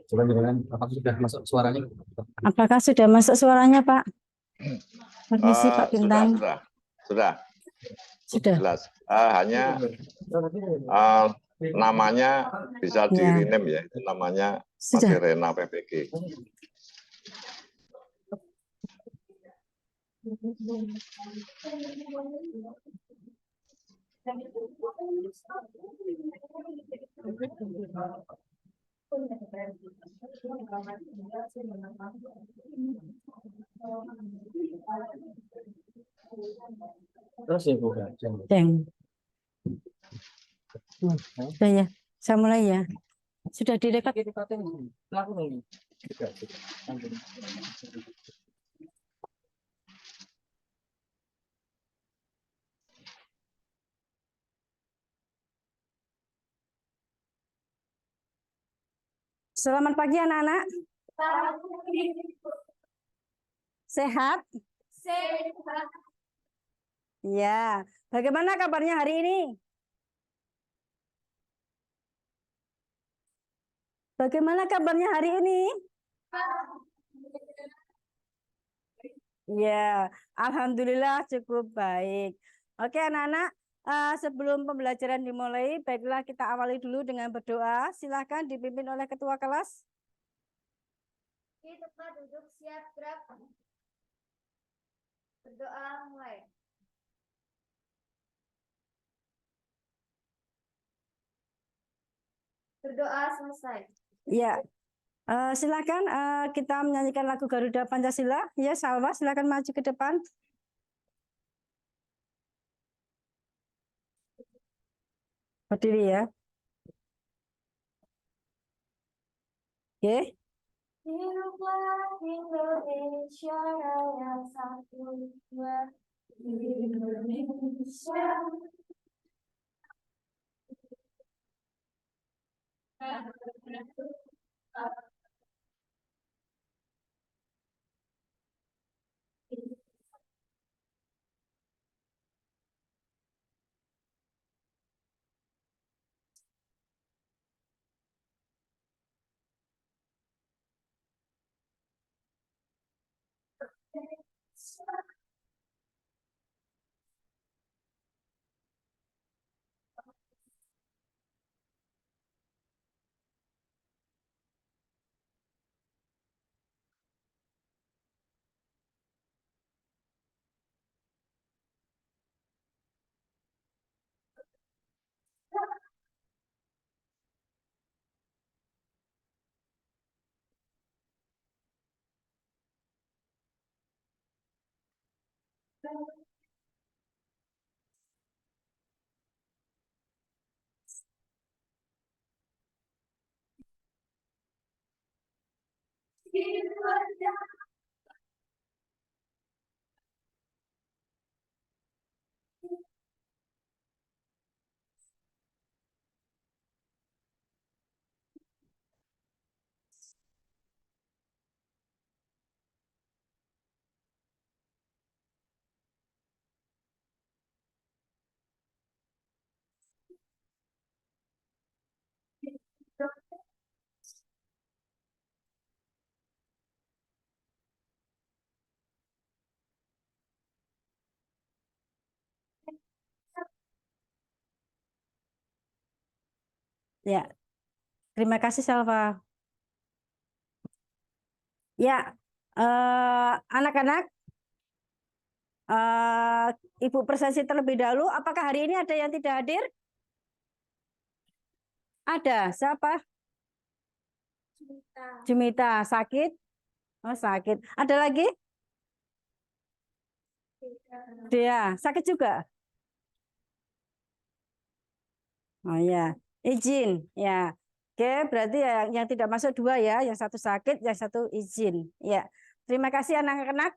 Coba gimana? Apakah sudah masuk suaranya? Apakah sudah masuk suaranya, Pak? Permisi, Pak Bintang. Sudah. Sudah. Jelas. Hanya namanya bisa di rename ya. Namanya masih Sudah. Rena PPG. Terus ya Bu. Sudah ya. Saya mulai ya. Sudah direkod. Selamat pagi anak-anak. Sehat? Sehat. Ya. Bagaimana kabarnya hari ini? Bagaimana kabarnya hari ini? Ya, alhamdulillah cukup baik. Oke anak-anak, sebelum pembelajaran dimulai, baiklah kita awali dulu dengan berdoa. Silahkan dipimpin oleh ketua kelas. Kita duduk siap gerak. Berdoa mulai. Berdoa selesai. Ya, silakan kita menyanyikan lagu Garuda Pancasila. Ya, Salwa, silakan maju ke depan. Berdiri ya. Oke. Hiduplah Indonesia Raya, satu dua. Indonesia. Ya, terima kasih Salva. Ya, anak-anak, Ibu presentasi terlebih dahulu. Apakah hari ini ada yang tidak hadir? Ada. Siapa? Jumita. Sakit? Oh, sakit. Ada lagi? Dia sakit juga. Oh ya, izin ya. Oke, berarti yang tidak masuk dua ya, yang satu sakit, yang satu izin. Ya, terima kasih anak-anak.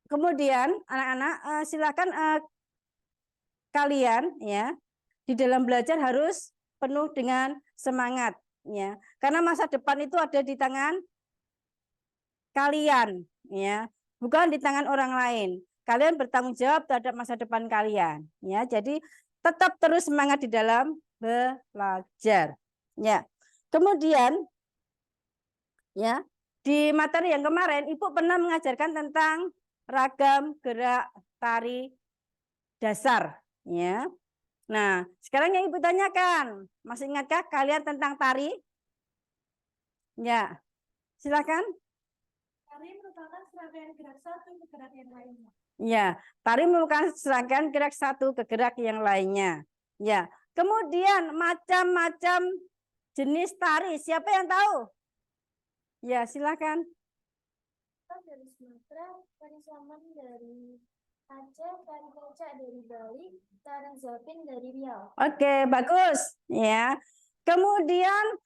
Kemudian anak-anak silakan kalian ya di dalam belajar harus penuh dengan semangat ya, karena masa depan itu ada di tangan kalian ya, bukan di tangan orang lain. Kalian bertanggung jawab terhadap masa depan kalian ya. Jadi tetap terus semangat di dalam belajar. Ya. Kemudian ya, di materi yang kemarin Ibu pernah mengajarkan tentang ragam gerak tari dasar, ya. Nah, sekarang yang Ibu tanyakan, masih ingatkah kalian tentang tari? Ya, silakan. Tari merupakan serangkaian gerak satu ke gerak yang lainnya. Ya, tari merupakan serangkaian gerak satu ke gerak yang lainnya. Ya, kemudian macam-macam jenis tari, siapa yang tahu? Ya, silakan. Dari Sumatera, tari Saman dari Aceh, tari Kecak dari Bali, tari Zapin dari Riau. Oke, bagus. Ya. Kemudian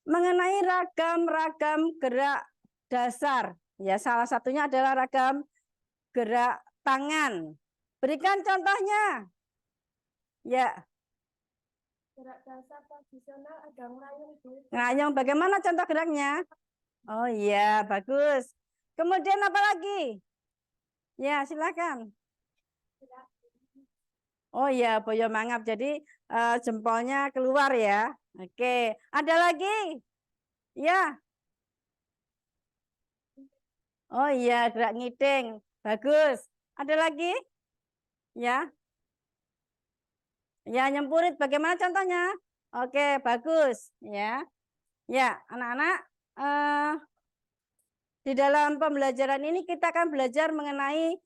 mengenai ragam-ragam gerak dasar, ya salah satunya adalah ragam gerak tangan. Berikan contohnya. Ya, Gerak dasar tradisional ada ngayung, Bu. ngayong bagaimana contoh geraknya? Oh iya, bagus. Kemudian apa lagi? Ya, silakan. Oh iya, boyo mangap. Jadi jempolnya keluar ya. Oke, ada lagi? Ya. Oh iya, gerak ngiting. Bagus. Ada lagi? Ya. Ya, nyempurit. Bagaimana contohnya? Oke, bagus. Ya. Ya, anak-anak. Di dalam pembelajaran ini kita akan belajar mengenai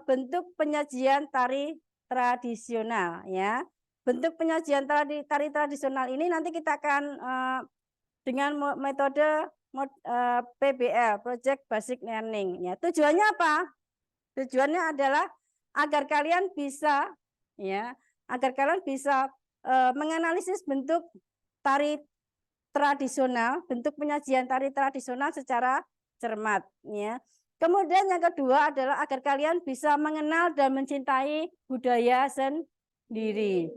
bentuk penyajian tari tradisional. Ya. Bentuk penyajian tari tradisional ini nanti kita akan dengan metode PBL, Project Basic Learning. Ya, tujuannya apa? Tujuannya adalah agar kalian bisa, ya, agar kalian bisa menganalisis bentuk tari tradisional, bentuk penyajian tari tradisional secara cermat. Ya. Kemudian yang kedua adalah agar kalian bisa mengenal dan mencintai budaya sendiri.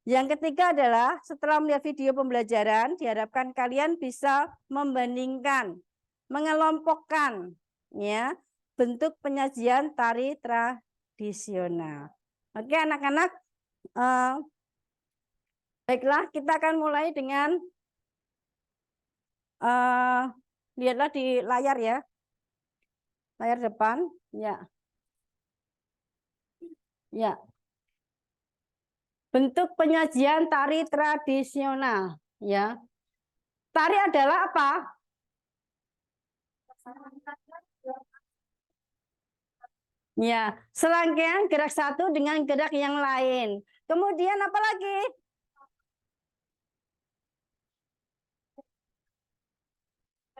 Yang ketiga adalah setelah melihat video pembelajaran, diharapkan kalian bisa membandingkan, mengelompokkan ya bentuk penyajian tari tradisional. Oke anak-anak, baiklah kita akan mulai dengan lihatlah di layar ya, layar depan, ya, ya. Bentuk penyajian tari tradisional, ya. Tari adalah apa? Ya, serangkaian gerak satu dengan gerak yang lain. Kemudian apa lagi?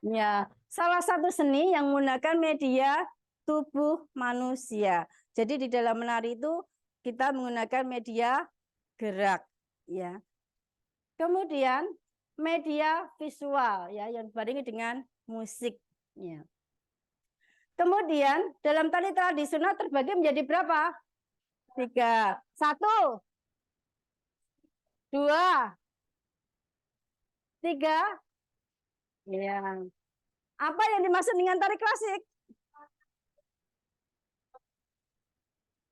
Ya, salah satu seni yang menggunakan media tubuh manusia. Jadi di dalam menari itu kita menggunakan media gerak, ya. Kemudian media visual ya yang dibarengi dengan musik, ya. Kemudian dalam tari tradisional terbagi menjadi berapa? 3. 1, 2, 3. Ya. Apa yang dimaksud dengan tari klasik?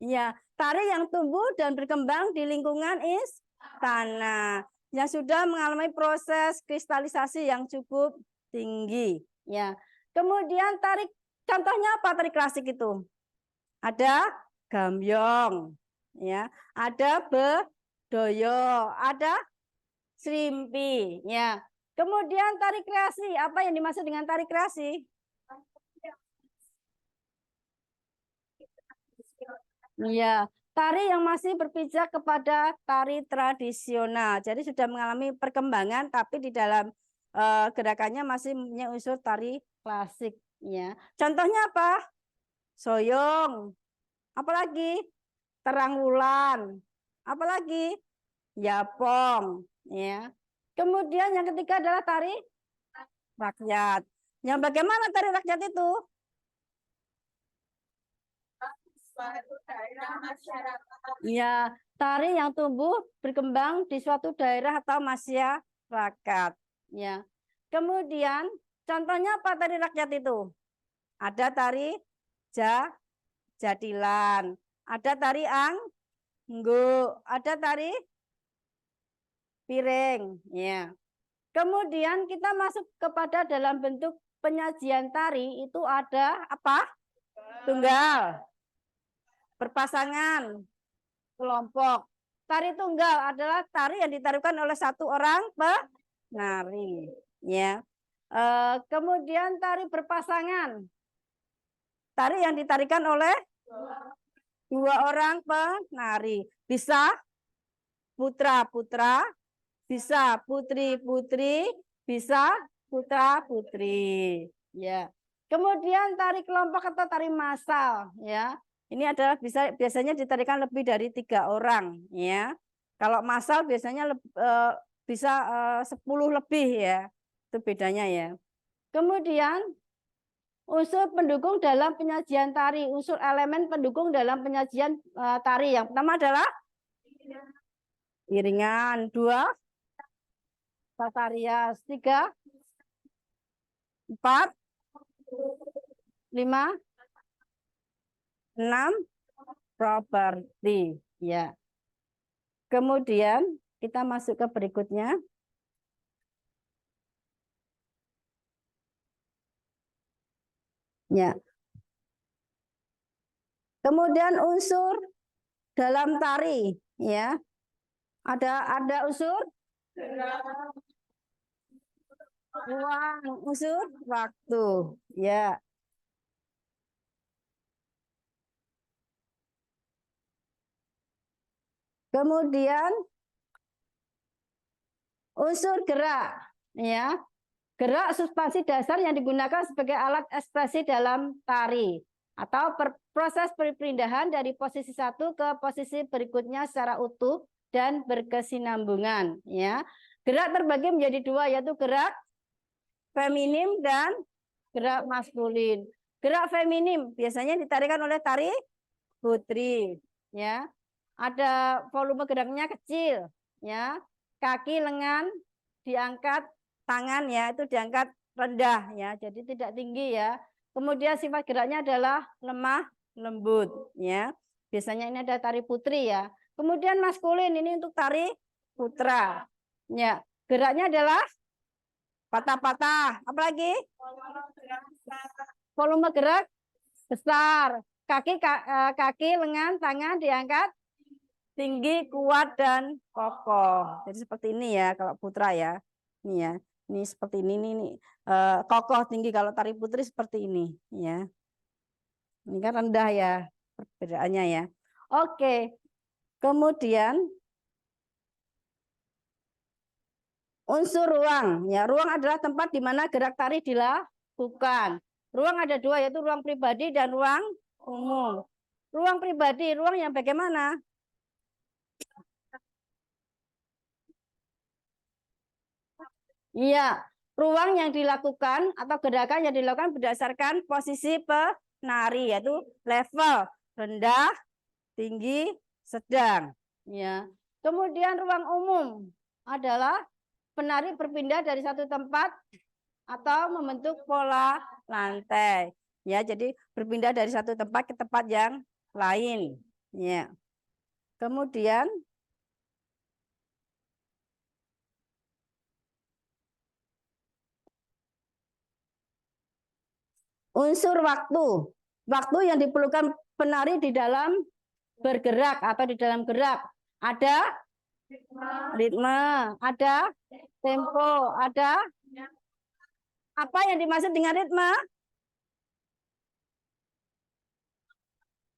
Ya, tari yang tumbuh dan berkembang di lingkungan istana yang sudah mengalami proses kristalisasi yang cukup tinggi. Ya. Kemudian tari contohnya apa tari klasik itu? Ada gambyong, ya, ada bedoyo, ada serimpi, ya. Kemudian tari kreasi, apa yang dimaksud dengan tari kreasi? Ya, tari yang masih berpijak kepada tari tradisional. Jadi sudah mengalami perkembangan, tapi di dalam gerakannya masih punya unsur tari klasik. Ya, contohnya apa? Soyong, apalagi terang wulan, apalagi yapong, ya. Kemudian yang ketiga adalah tari rakyat. Yang bagaimana tari rakyat itu? Ya, tari yang tumbuh berkembang di suatu daerah atau masyarakat. Ya. Kemudian contohnya apa tari rakyat itu? Ada tari jatilan, ada tari Nggo, ada tari piring, ya. Kemudian kita masuk kepada dalam bentuk penyajian tari itu ada apa? Tunggal, berpasangan, kelompok. Tari tunggal adalah tari yang ditarikan oleh satu orang penari, ya. Kemudian tari berpasangan, tari yang ditarikan oleh dua orang penari, bisa putra-putra, bisa putri-putri, bisa putra-putri. Ya. Kemudian tari kelompok atau tari massal, ya. Ini adalah biasanya ditarikan lebih dari 3 orang, ya. Kalau massal biasanya bisa 10 lebih, ya. Itu bedanya, ya. Kemudian unsur pendukung dalam penyajian tari, unsur elemen pendukung dalam penyajian tari. Yang pertama adalah iringan, 2 tata rias, 3 4 5 6 properti, ya. Kemudian kita masuk ke berikutnya. Ya. Kemudian unsur dalam tari, ya. Ada unsur ruang, unsur waktu, ya. Kemudian unsur gerak, ya. Gerak substansi dasar yang digunakan sebagai alat ekspresi dalam tari atau proses perpindahan dari posisi satu ke posisi berikutnya secara utuh dan berkesinambungan, ya. Gerak terbagi menjadi 2, yaitu gerak feminim dan gerak maskulin. Gerak feminim biasanya ditarikan oleh tari putri, ya. Ada volume geraknya kecil, ya. Kaki lengan diangkat, tangan ya itu diangkat rendah, ya. Jadi tidak tinggi, ya. Kemudian sifat geraknya adalah lemah lembut, ya. Biasanya ini ada tari putri, ya. Kemudian maskulin ini untuk tari putra, ya. Geraknya adalah patah-patah. Apalagi volume gerak besar. Kaki, lengan, tangan diangkat tinggi, kuat, dan kokoh. Jadi seperti ini ya kalau putra, ya. Ini ya. Ini seperti ini kokoh, tinggi. Kalau tari putri seperti ini, ya. Ini kan rendah, ya, perbedaannya, ya. Oke. Kemudian unsur ruang, ya. Ruang adalah tempat di mana gerak tari dilakukan. Ruang ada 2, yaitu ruang pribadi dan ruang umum. Ruang pribadi, ruang yang bagaimana? Iya, ruang yang dilakukan atau gerakan yang dilakukan berdasarkan posisi penari, yaitu level rendah, tinggi, sedang. Ya. Kemudian ruang umum adalah penari berpindah dari satu tempat atau membentuk pola lantai. Ya, jadi berpindah dari satu tempat ke tempat yang lain. Ya. Kemudian unsur waktu. Waktu yang diperlukan penari di dalam bergerak atau di dalam gerak. Ada ritme, ada tempo, ada apa yang dimaksud dengan ritme?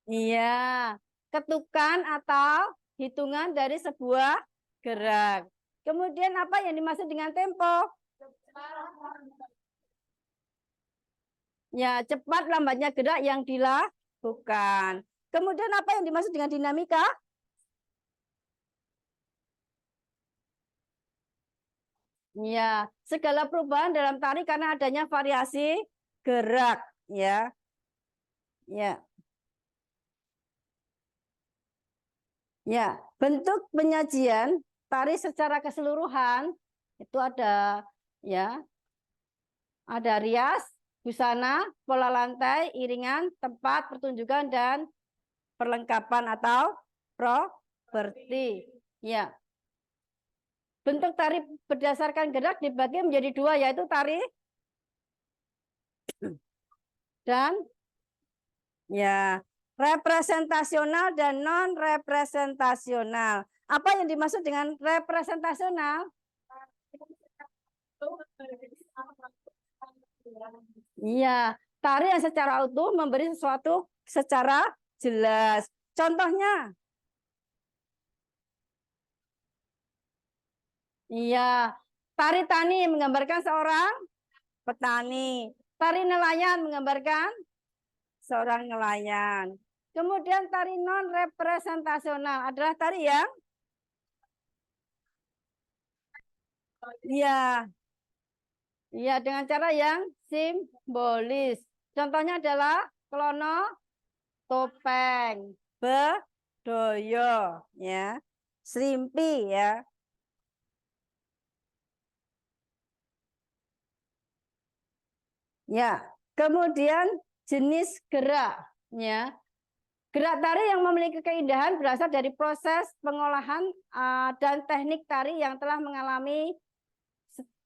Iya, ketukan atau hitungan dari sebuah gerak. Kemudian apa yang dimaksud dengan tempo? Ya, cepat lambatnya gerak yang dilakukan. Kemudian apa yang dimaksud dengan dinamika? Ya, segala perubahan dalam tari karena adanya variasi gerak, ya. Ya. Ya, bentuk penyajian tari secara keseluruhan itu ada, ya. Ada rias, busana, pola lantai, iringan, tempat pertunjukan, dan perlengkapan atau seperti. Ya. Bentuk tari berdasarkan gerak dibagi menjadi dua, yaitu tari dan ya representasional dan non representasional. Apa yang dimaksud dengan representasional? Iya, tari yang secara utuh memberi sesuatu secara jelas. Contohnya, iya, tari tani menggambarkan seorang petani. Tari nelayan menggambarkan seorang nelayan. Kemudian tari non representasional adalah tari yang iya dengan cara yang simbolis. Contohnya adalah klono, topeng, bedoyo, ya, serimpi, ya. Ya, kemudian jenis gerak, ya. Gerak tari yang memiliki keindahan berasal dari proses pengolahan dan teknik tari yang telah mengalami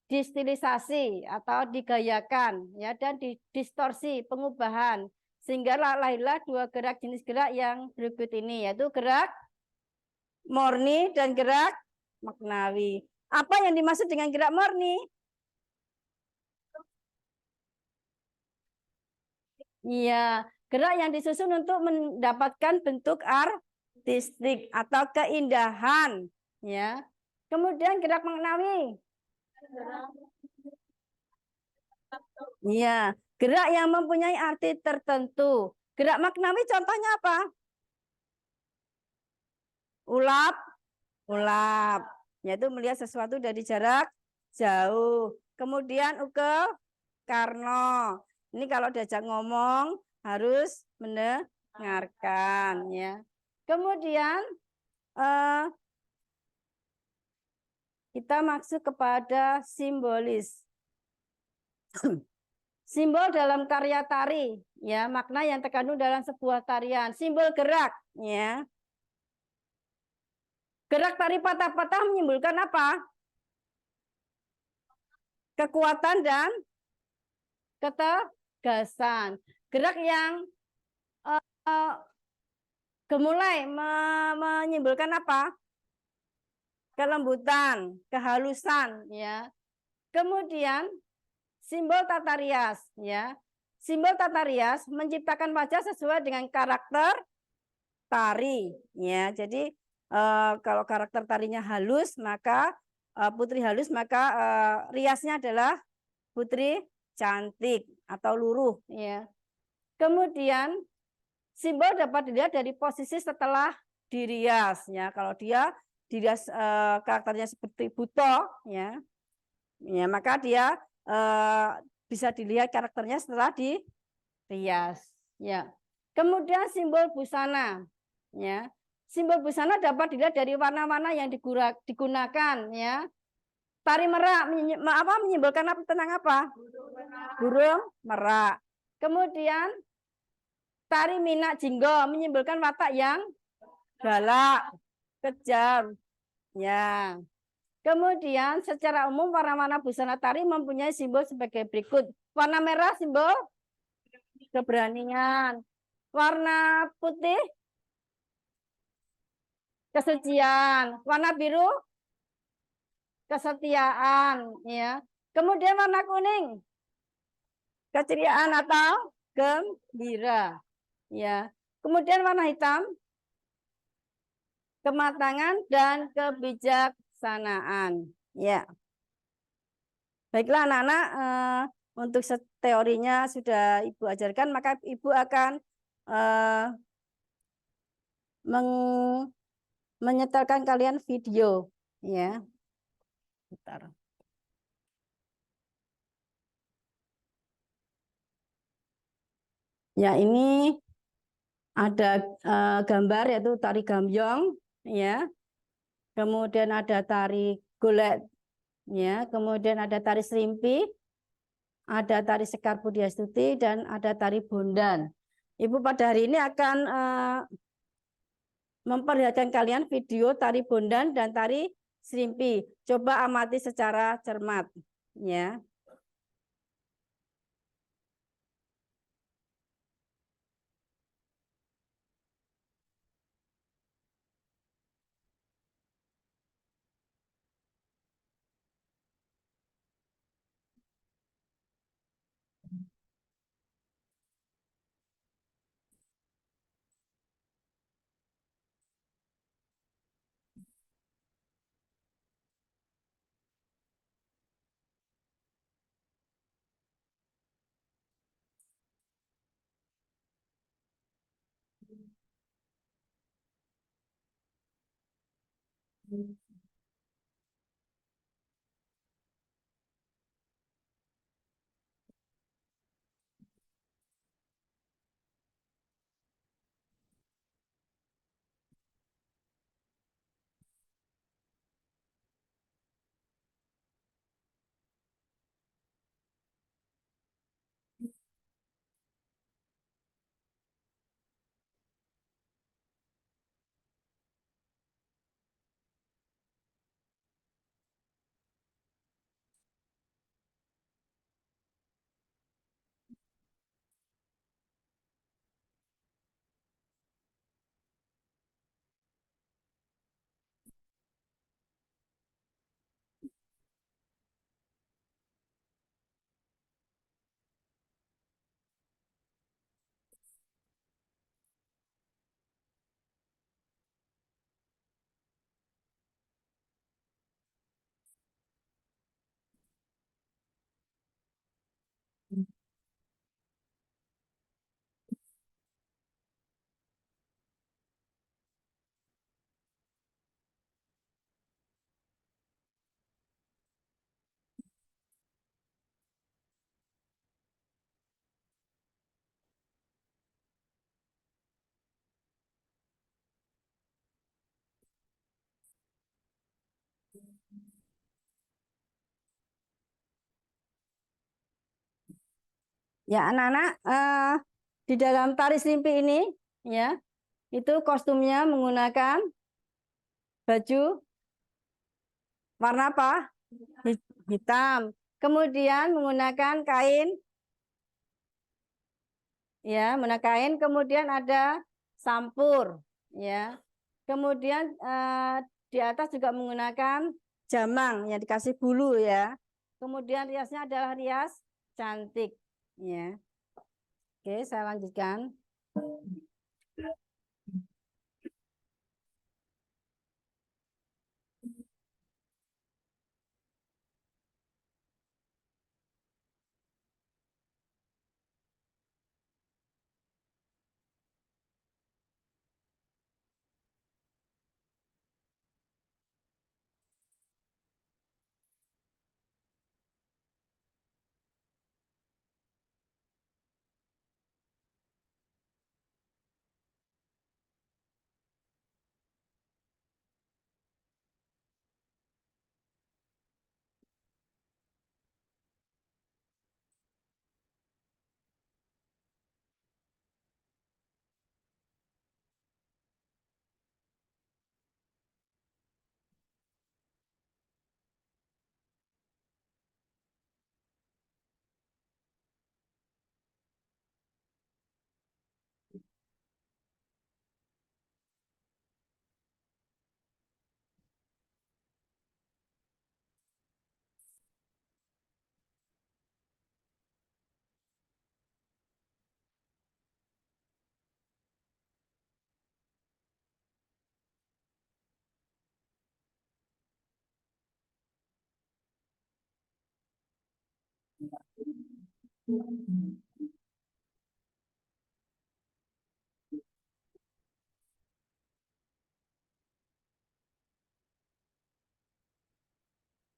distilisasi atau digayakan, ya, dan didistorsi pengubahan, sehingga lahirlah dua gerak jenis gerak yang berikut ini, yaitu gerak murni dan gerak maknawi. Apa yang dimaksud dengan gerak murni? Iya, gerak yang disusun untuk mendapatkan bentuk artistik atau keindahan, ya. Kemudian gerak maknawi. Iya, gerak yang mempunyai arti tertentu. Gerak maknawi contohnya apa? Ulap, yaitu melihat sesuatu dari jarak jauh. Kemudian ukel karno. Ini kalau diajak ngomong harus mendengarkan, ya. Kemudian kita masuk kepada simbolis. Simbol dalam karya tari, ya, makna yang terkandung dalam sebuah tarian. Simbol gerak, ya. Gerak tari patah-patah menyimbolkan apa? Kekuatan dan ketegasan. Gerak yang gemulai menyimbolkan apa? Kelembutan, kehalusan, ya. Kemudian simbol tata rias, ya. Simbol tata rias menciptakan wajah sesuai dengan karakter tari, ya. Jadi kalau karakter tarinya halus, maka putri halus, maka riasnya adalah putri cantik atau luruh, ya. Kemudian simbol dapat dilihat dari posisi setelah dirias, ya. Kalau dia dirias karakternya seperti buto, ya, maka dia bisa dilihat karakternya setelah dirias, ya. Kemudian simbol busana, ya. Simbol busana dapat dilihat dari warna-warna yang digunakan, ya. Tari merak menyimbolkan apa, tentang apa? Burung merak. Kemudian tari minak jinggo menyimbolkan watak yang galak, kejam, ya. Kemudian secara umum warna-warna busana tari mempunyai simbol sebagai berikut. Warna merah simbol keberanian. Warna putih kesucian. Warna biru kesetiaan, ya. Kemudian warna kuning keceriaan atau gembira, ya. Kemudian warna hitam kematangan dan kebijaksanaan, ya. Baiklah anak-anak, untuk teorinya sudah Ibu ajarkan, maka Ibu akan menyetelkan kalian video, ya. Bentar. Ya, ini ada gambar yaitu tari gambyong, ya. Kemudian ada tari golek, ya. Kemudian ada tari serimpi, ada tari sekar Budiastuti, dan ada tari bondan. Ibu pada hari ini akan memperlihatkan kalian video tari bondan dan tari serimpi. Coba amati secara cermat, ya. Ya, anak-anak, di dalam tari serimpi ini, ya, itu kostumnya menggunakan baju warna apa? Hitam. Kemudian menggunakan kain, ya, menggunakan kain. Kemudian ada sampur, ya. Kemudian di atas juga menggunakan jamang yang dikasih bulu, ya. Kemudian riasnya adalah rias cantik, ya. Oke, saya lanjutkan.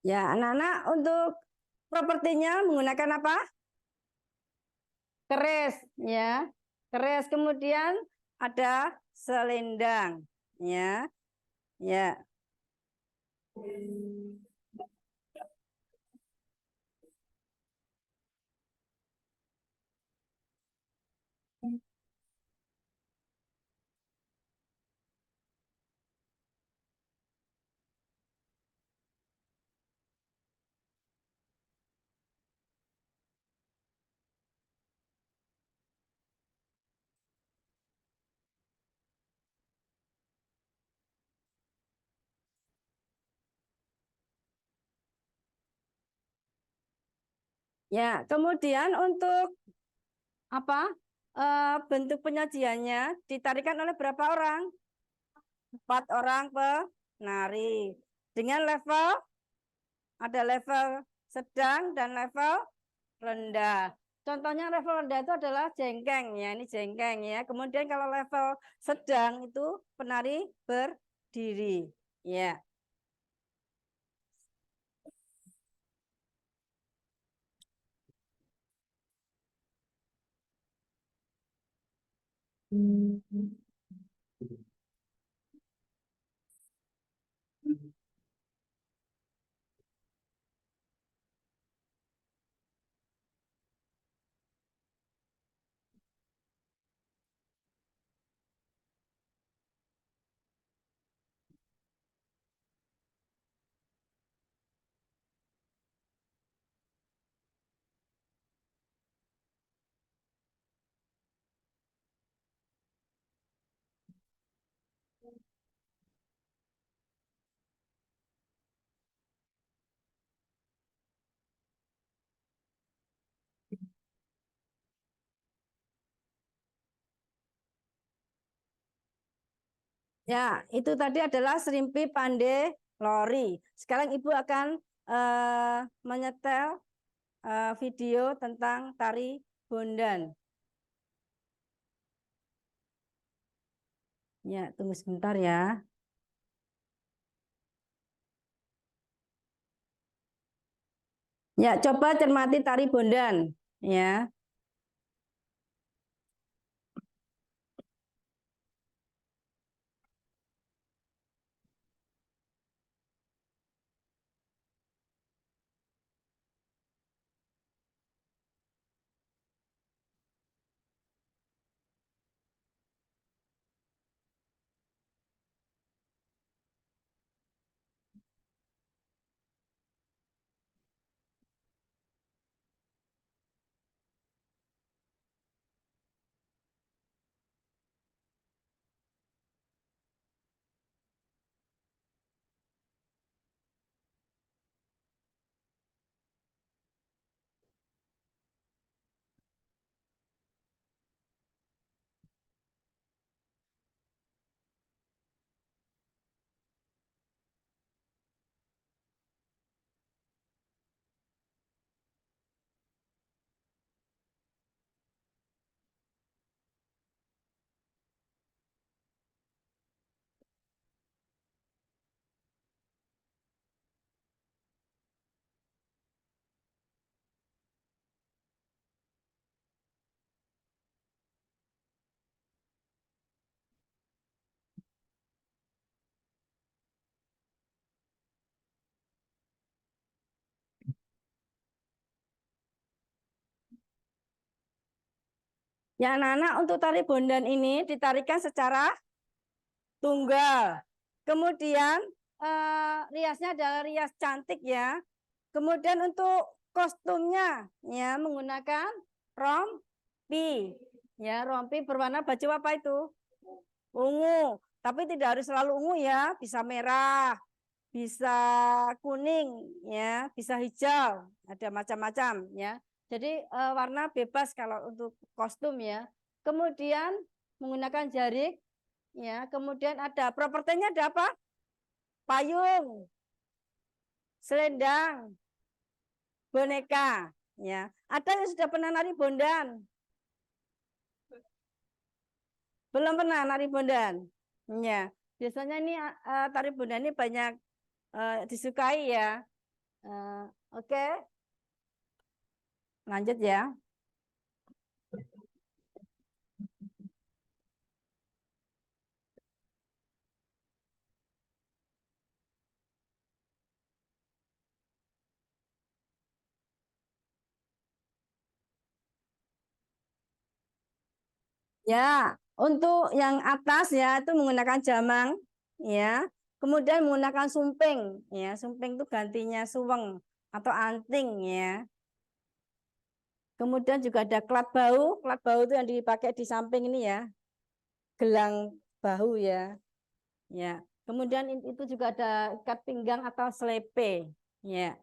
Ya, anak-anak, untuk propertinya menggunakan apa? Keris, ya. Keris, kemudian ada selendang, ya. Ya. Ya, kemudian untuk apa? Bentuk penyajiannya ditarikan oleh berapa orang? 4 orang penari. Dengan level, ada level sedang dan level rendah. Contohnya level rendah itu adalah jengkeng ya, ini jengkeng ya. Kemudian kalau level sedang itu penari berdiri. Ya. Ya, itu tadi adalah Serimpi Pandai Lori. Sekarang Ibu akan menyetel video tentang tari Bondan. Ya, tunggu sebentar ya. Ya, coba cermati tari Bondan. Ya. Ya, anak-anak, untuk tari Bondan ini ditarikan secara tunggal. Kemudian riasnya adalah rias cantik ya. Kemudian untuk kostumnya ya menggunakan rompi. Ya, rompi berwarna baju apa itu? Ungu. Tapi tidak harus selalu ungu ya, bisa merah, bisa kuning ya, bisa hijau, ada macam-macam ya. Jadi warna bebas kalau untuk kostum ya. Kemudian menggunakan jarik ya, kemudian ada propertinya, ada apa? Payung, selendang, boneka ya. Ada yang sudah pernah nari Bondan? Belum pernah nari Bondan? Ya. Biasanya ini tari Bondan ini banyak disukai ya. Oke. Lanjut ya. Ya, untuk yang atas ya itu menggunakan jamang ya. Kemudian menggunakan sumping ya. Sumping itu gantinya suweng atau anting ya. Kemudian juga ada klat bahu. Klat bahu itu yang dipakai di samping ini ya. Gelang bahu ya. Ya. Kemudian itu juga ada ikat pinggang atau selepe ya.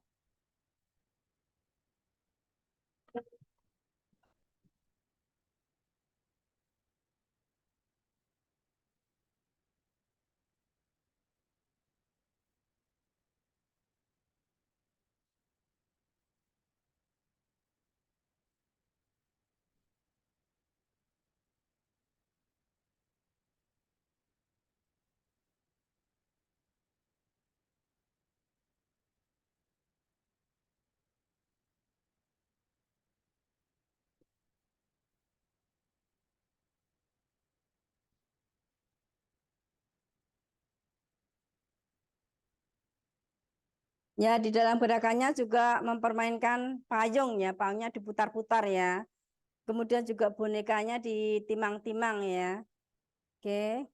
Ya, di dalam gerakannya juga mempermainkan payung ya, payungnya diputar-putar ya. Kemudian juga bonekanya ditimang-timang ya. Oke.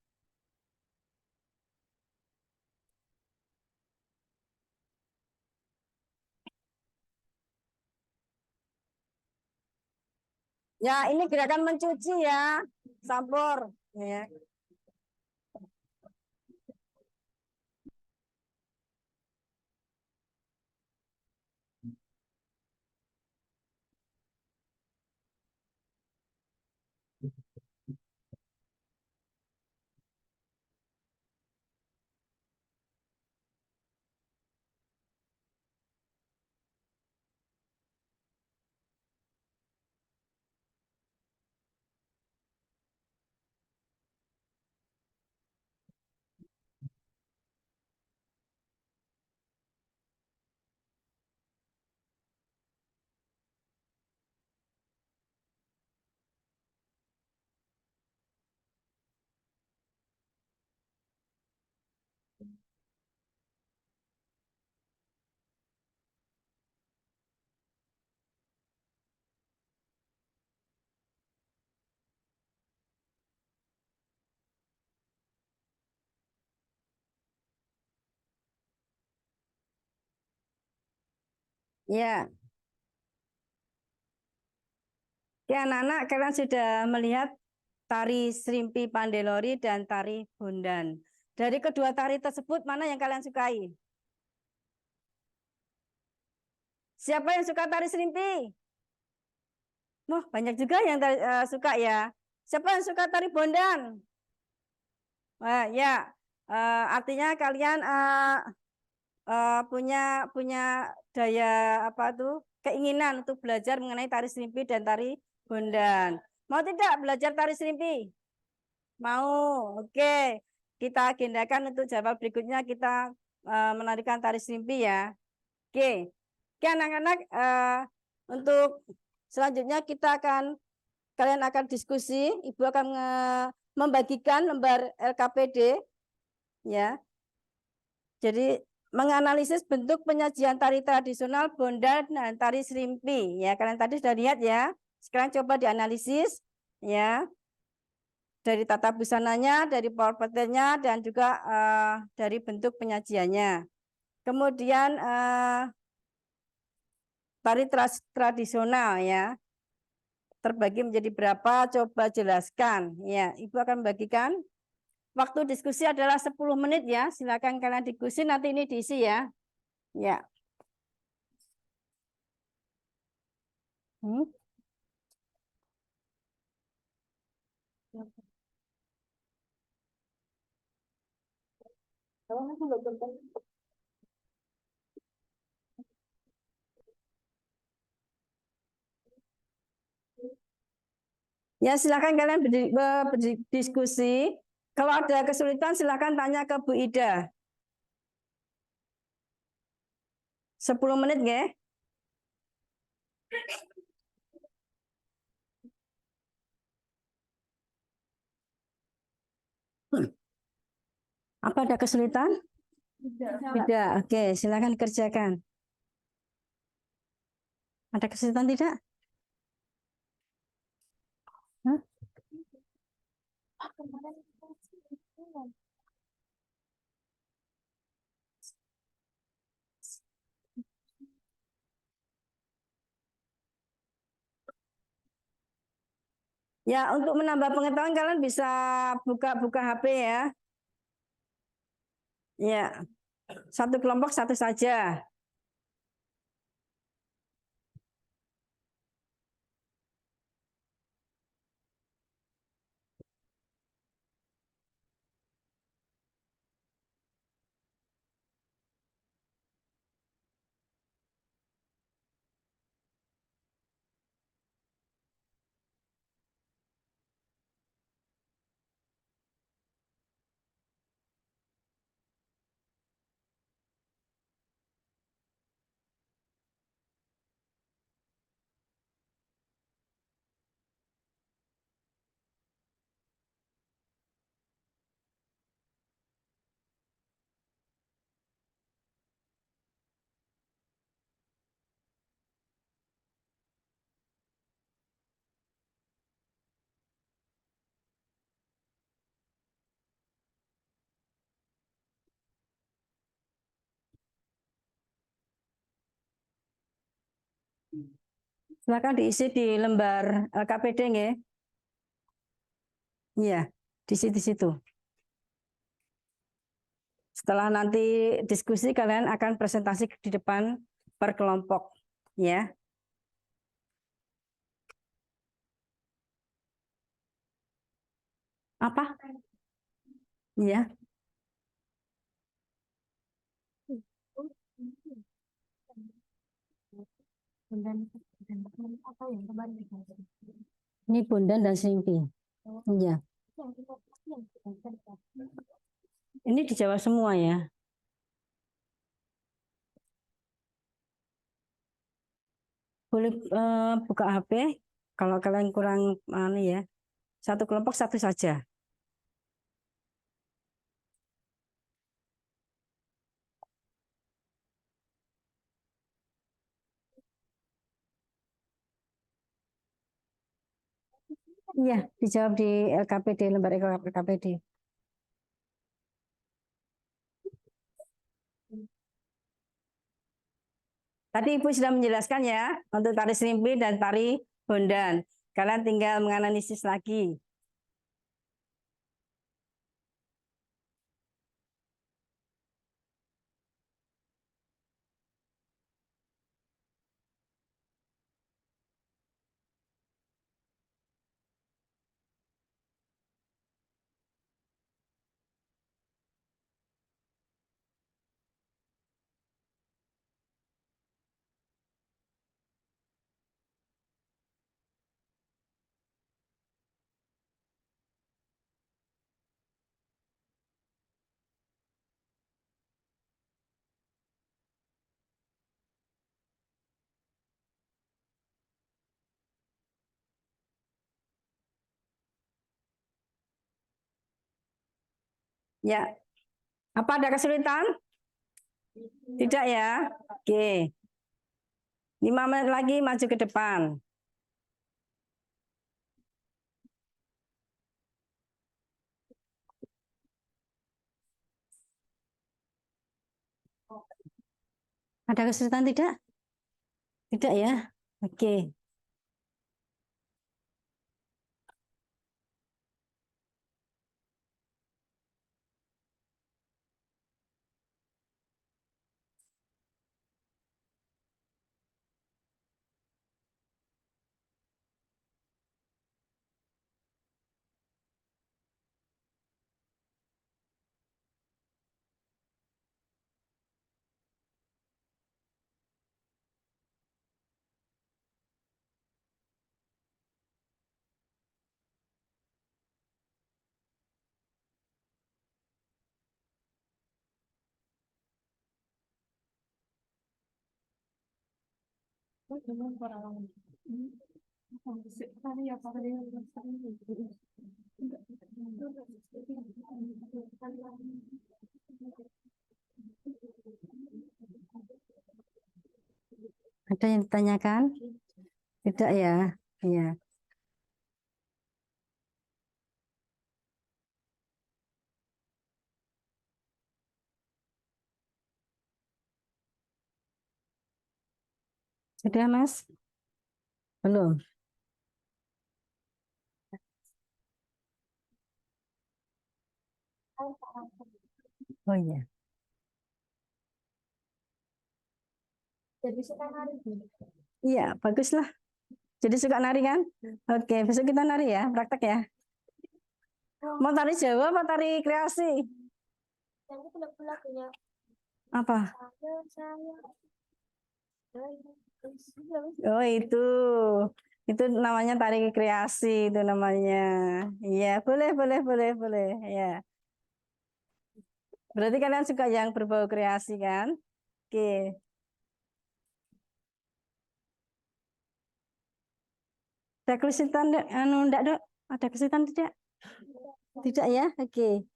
Ya, ini gerakan mencuci ya, sampur ya. Ya, ya anak-anak kalian sudah melihat tari Srimpi Pandelori dan tari Bondan. Dari kedua tari tersebut mana yang kalian sukai? Siapa yang suka tari Srimpi? Wah, banyak juga yang suka ya. Siapa yang suka tari Bondan? Wah, ya, artinya kalian punya daya apa tuh keinginan untuk belajar mengenai tari Serimpi dan tari Bondan. Mau tidak belajar tari Serimpi? Mau. Oke. Kita agendakan untuk jadwal berikutnya kita menarikan tari Serimpi ya. Oke. Oke anak-anak, untuk selanjutnya kalian akan diskusi. Ibu akan membagikan lembar LKPD ya. Jadi menganalisis bentuk penyajian tari tradisional Bondan dan tari Serimpi ya. Kalian tadi sudah lihat ya. Sekarang coba dianalisis ya. Dari tata busananya, dari powerpointnya, dan juga dari bentuk penyajiannya. Kemudian tari tradisional ya. Terbagi menjadi berapa? Coba jelaskan. Ya, Ibu akan membagikan. Waktu diskusi adalah 10 menit ya. Silakan kalian diskusi, nanti ini diisi ya. Ya. Hmm. Ya, silakan kalian berdiskusi. Kalau ada kesulitan, silakan tanya ke Bu Ida. 10 menit, ya. Apa ada kesulitan? Tidak. Oke, silakan kerjakan. Ada kesulitan tidak? Hah? Ya, untuk menambah pengetahuan kalian bisa buka-buka HP ya. Ya, satu kelompok satu saja. Silakan diisi di lembar LKPD nggih. Iya, diisi di situ. Setelah nanti diskusi kalian akan presentasi di depan per kelompok, ya. Apa? Iya. Ini Bondan dan Simpi. Iya. Ini dijawab semua ya. Boleh buka HP kalau kalian kurang ya. Satu kelompok satu saja. Iya, dijawab di LKPD, lembar LKPD. Tadi Ibu sudah menjelaskan ya untuk tari serimpi dan tari bondan. Kalian tinggal menganalisis lagi. Ya, apa ada kesulitan? Tidak ya? Oke. 5 menit lagi maju ke depan. Ada kesulitan tidak? Tidak ya? Oke. Ada yang ditanyakan? Tidak ya? Iya. Sudah, Mas? Belum? Oh iya. Jadi suka nari. Iya, baguslah. Jadi suka nari kan? Oke, besok kita nari ya, praktek ya. Mau tari Jawa, mau tari kreasi? Yang itu lagu-lagunya. Apa? Saya. Oh itu namanya tari kreasi itu namanya. Iya, boleh, boleh, boleh, boleh. Ya. Berarti kalian suka yang berbau kreasi kan? Oke. Ada kesulitan, enggak, Dok? Ada kesulitan tidak? Tidak ya? Oke.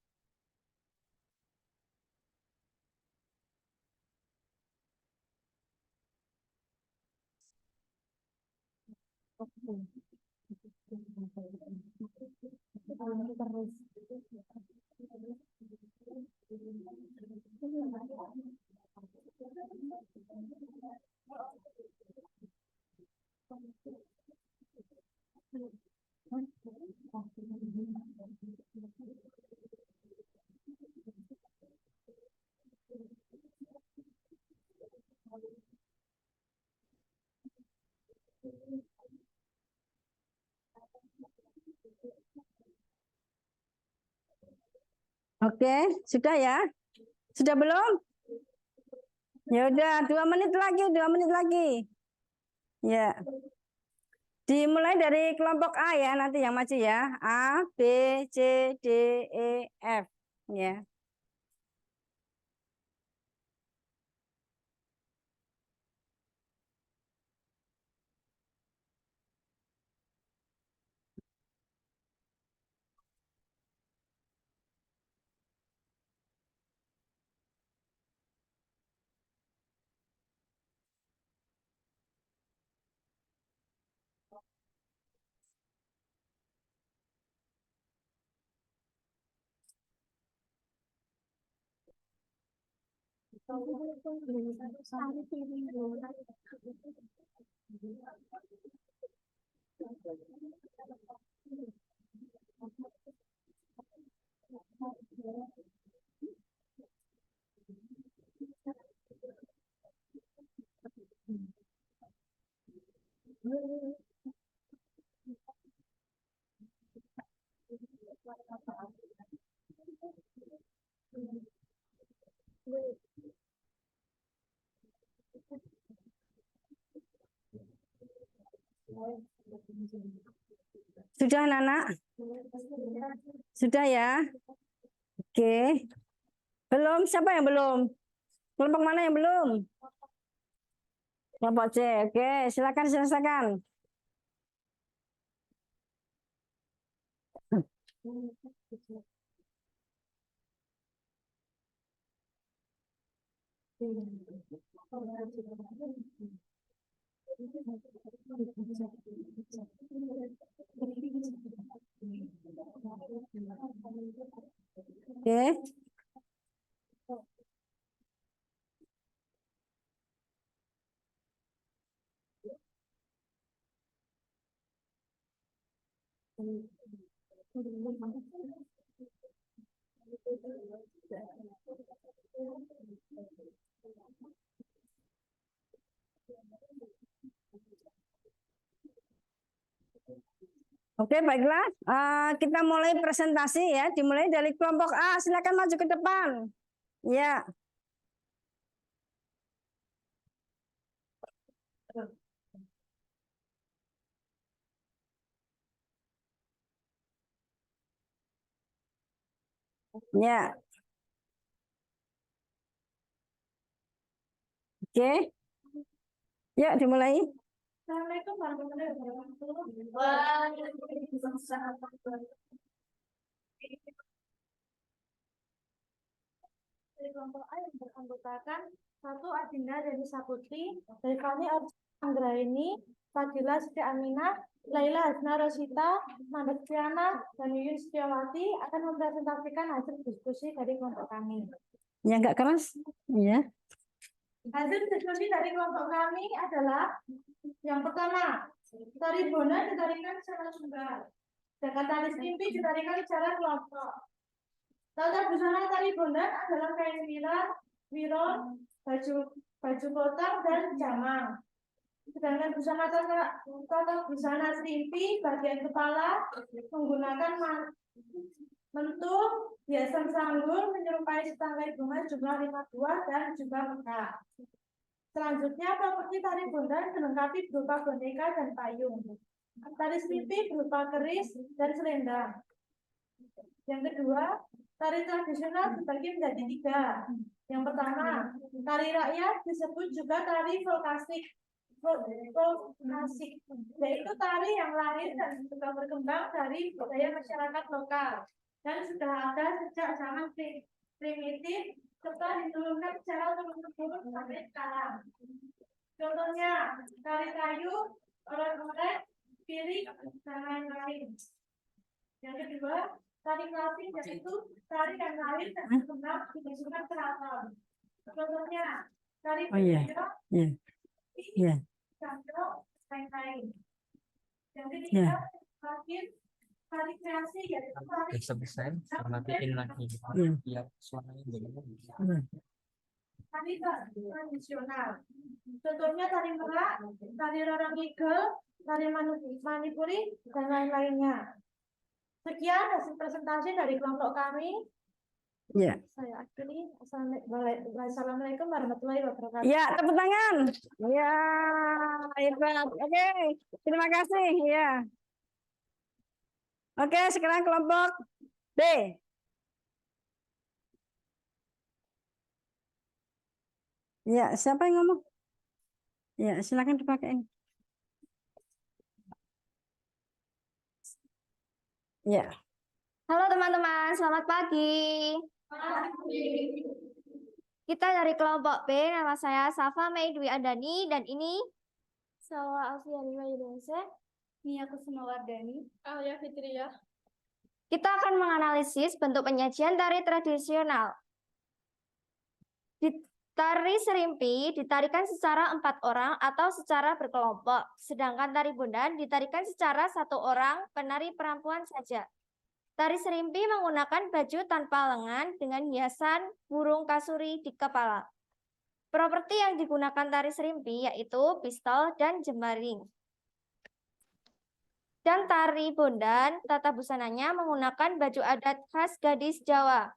Oke, sudah ya? Sudah belum? Ya udah, 2 menit lagi, 2 menit lagi. Ya. Dimulai dari kelompok A ya, nanti yang maju ya. A, B, C, D, E, F. Ya. Sudah, anak-anak? Sudah ya? Oke. Belum? Siapa yang belum? Kelompok mana yang belum? Kelompok C. Oke, silakan selesaikan. Oke. Oke, baiklah. Kita mulai presentasi ya. Dimulai dari kelompok A. Silakan maju ke depan. Ya. Ya. Oke. Ya, dimulai. Assalamualaikum warahmatullahi wabarakatuh. Dari kelompok A yang beranggotakan 1 Adinda dari Saputri, dari Fani Anggraini, Fadila Siti Aminah, Laila Hasna Rosita, Mandat Fiana, dan Yuyun Setiawati akan mempresentasikan hasil diskusi dari kelompok kami. Ya, enggak keras. Ya. Hasil diskusi dari kelompok kami adalah yang pertama, tari bona ditarikan secara tunggal, sedangkan tari simpi ditarikan secara kelompok. Tata busana tari bondan adalah kain nila, wiron, baju kotak, dan jamang. Sedangkan tata busana simpi bagian kepala menggunakan mentul, hiasan sanggul menyerupai setangkai bunga jumlah 5 buah dan juga mekar. Selanjutnya, properti tari bondan dilengkapi berupa boneka dan payung. Tari simpi berupa keris dan selendang. Yang kedua, tari tradisional terbagi menjadi 3. Yang pertama, tari rakyat disebut juga tari volkasik, yaitu tari yang lahir dan juga berkembang dari budaya masyarakat lokal dan sudah ada sejak zaman primitif serta diturunkan secara turun-temurun sampai sekarang. Contohnya, tari kayu, orek-orek, piring, dan lain-lain. Yang kedua, tari klasik yaitu tari yang lahir dan berkembang di lingkungan keraton. Contohnya, tari candro, lain-lain. Yang ketiga, terakhir, tari kreasi yaitu tari matiin lagi. Biar suaranya dengar. tari tradisional. Contohnya tari merak, tari rorong kidul, tari manipuri, dan lain-lainnya. Sekian hasil presentasi dari kelompok kami. Ya. Saya akhiri. Assalamualaikum warahmatullahi wabarakatuh. Ya, tepuk tangan. Ya, hebat. Oke, terima kasih. Ya. Oke, sekarang kelompok B. Ya, siapa yang ngomong? Ya, silakan dipakai. Ya. Halo teman-teman, selamat pagi. Kita dari kelompok B, nama saya Safa Mei Dwi Andani, dan ini Sawa Alfianima Yudhose, Nia Kusuma Wardani, Alia Fitriya. Kita akan menganalisis bentuk penyajian tari tradisional. Di tari serimpi ditarikan secara 4 orang atau secara berkelompok, sedangkan tari bondan ditarikan secara 1 orang penari perempuan saja. Tari serimpi menggunakan baju tanpa lengan dengan hiasan burung kasuri di kepala. Properti yang digunakan tari serimpi yaitu pistol dan jembaring. Dan tari bondan, tata busananya menggunakan baju adat khas gadis Jawa.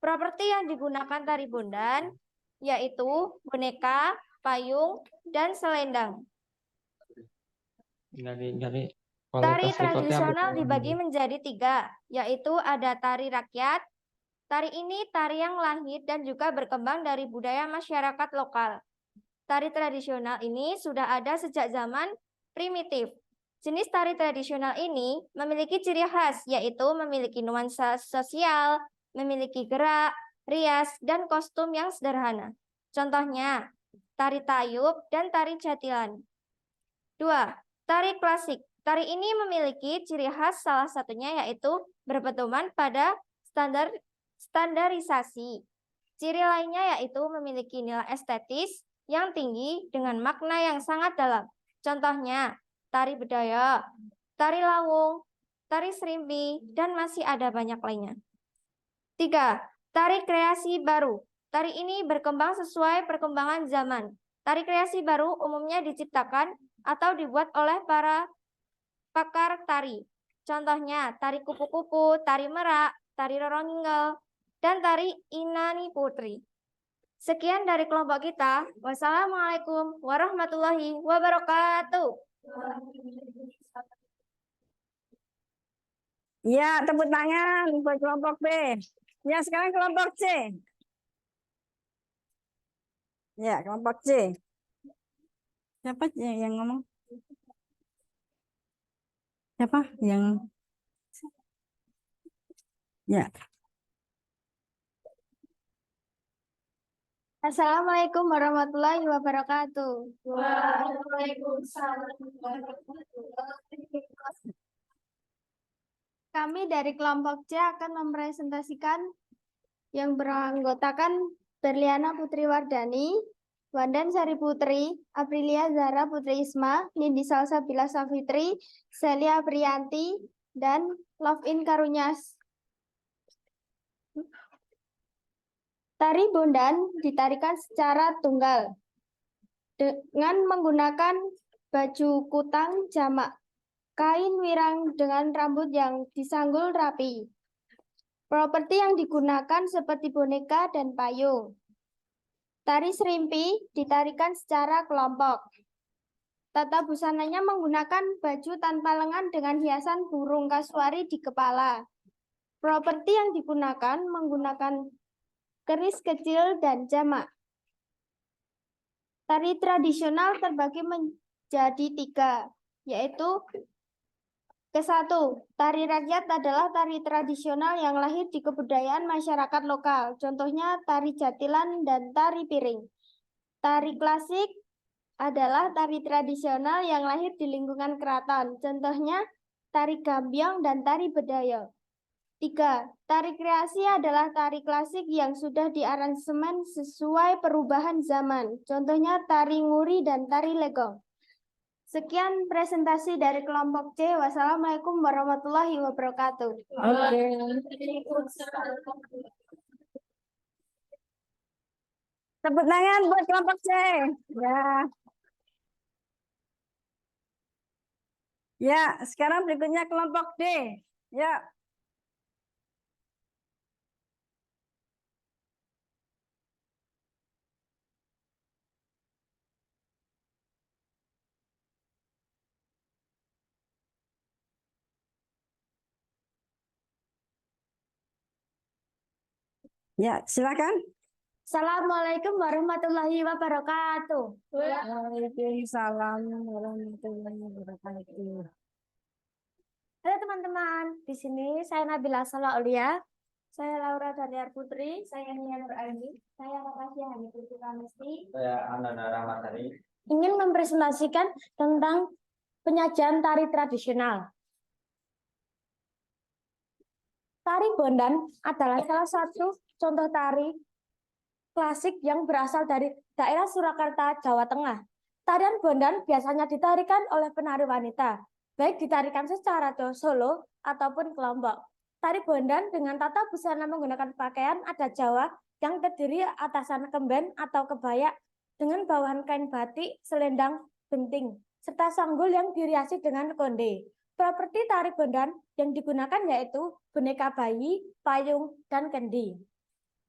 Properti yang digunakan tari bondan yaitu boneka, payung, dan selendang. Dari Tari kualitas rekodnya tradisional apa? dibagi menjadi 3, yaitu ada tari rakyat. Tari ini tari yang lahir dan juga berkembang dari budaya masyarakat lokal. Tari tradisional ini sudah ada sejak zaman primitif. Jenis tari tradisional ini memiliki ciri khas, yaitu memiliki nuansa sosial, memiliki gerak, rias, dan kostum yang sederhana. Contohnya, tari tayub dan tari jatilan. 2. Tari klasik. Tari ini memiliki ciri khas salah satunya yaitu berpedoman pada standarisasi. Ciri lainnya yaitu memiliki nilai estetis yang tinggi dengan makna yang sangat dalam. Contohnya, tari bedaya, tari lawung, tari serimpi, dan masih ada banyak lainnya. 3. Tari kreasi baru. Tari ini berkembang sesuai perkembangan zaman. Tari kreasi baru umumnya diciptakan atau dibuat oleh para pakar tari. Contohnya tari kupu-kupu, tari merak, tari rorongingel, dan tari inani putri. Sekian dari kelompok kita. Wassalamualaikum warahmatullahi wabarakatuh. Ya, tepuk tangan buat kelompok B. Ya, sekarang kelompok C. Ya, kelompok C. Siapa yang ngomong? Siapa yang? Ya. Assalamualaikum warahmatullahi wabarakatuh. Waalaikumsalam warahmatullahi wabarakatuh. Kami dari kelompok C akan mempresentasikan yang beranggotakan Berliana Putri Wardani, Wandan Sari Putri, Aprilia Zara Putri Isma, Nindi Salsabila Safitri, Celia Priyanti, dan Lovin Karunyas. Tari bondan ditarikan secara tunggal dengan menggunakan baju kutang jamak, kain wirang dengan rambut yang disanggul rapi. Properti yang digunakan seperti boneka dan payung. Tari serimpi ditarikan secara kelompok. Tata busananya menggunakan baju tanpa lengan dengan hiasan burung kasuari di kepala. Properti yang digunakan menggunakan keris kecil dan jamak. Tari tradisional terbagi menjadi 3, yaitu ke-1, tari rakyat adalah tari tradisional yang lahir di kebudayaan masyarakat lokal. Contohnya tari jatilan dan tari piring. Tari klasik adalah tari tradisional yang lahir di lingkungan keraton. Contohnya tari gambyong dan tari bedaya. 3. Tari kreasi adalah tari klasik yang sudah diaransemen sesuai perubahan zaman. Contohnya tari nguri dan tari legong. Sekian presentasi dari kelompok C. Wassalamualaikum warahmatullahi wabarakatuh. Oke. Tepuk tangan buat kelompok C. Ya. Ya, sekarang berikutnya kelompok D. Ya. Ya, silakan. Assalamualaikum warahmatullahi wabarakatuh. Waalaikumsalam warahmatullahi wabarakatuh. Halo teman-teman, di sini saya Nabila Salaulia, saya Laura Daniar Putri, saya Nia Nur Aini, saya Rahasia Hani Putri Kamesti. Saya Ananda Ramadhani. Ingin mempresentasikan tentang penyajian tari tradisional. Tari Bondan adalah salah satu contoh tari klasik yang berasal dari daerah Surakarta, Jawa Tengah. Tarian Bondan biasanya ditarikan oleh penari wanita, baik ditarikan secara solo ataupun kelompok. Tari Bondan dengan tata busana menggunakan pakaian adat Jawa yang terdiri atasan kemben atau kebaya dengan bawahan kain batik, selendang, benting, serta sanggul yang diriasi dengan konde. Properti tari Bondan yang digunakan yaitu boneka bayi, payung, dan kendi.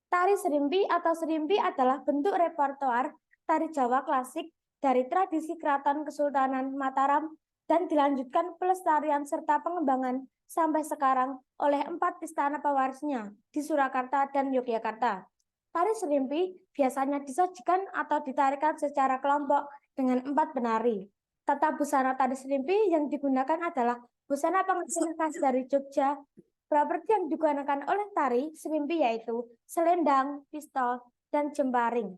Tari serimpi atau serimpi adalah bentuk repertoar tari Jawa klasik dari tradisi Keraton Kesultanan Mataram dan dilanjutkan pelestarian serta pengembangan sampai sekarang oleh 4 istana pewarisnya di Surakarta dan Yogyakarta. Tari serimpi biasanya disajikan atau ditarikan secara kelompok dengan 4 penari. Tata busana tari serimpi yang digunakan adalah busana pengantin khas dari Jogja. Properti yang digunakan oleh tari serimpi yaitu selendang, pistol, dan jemparing.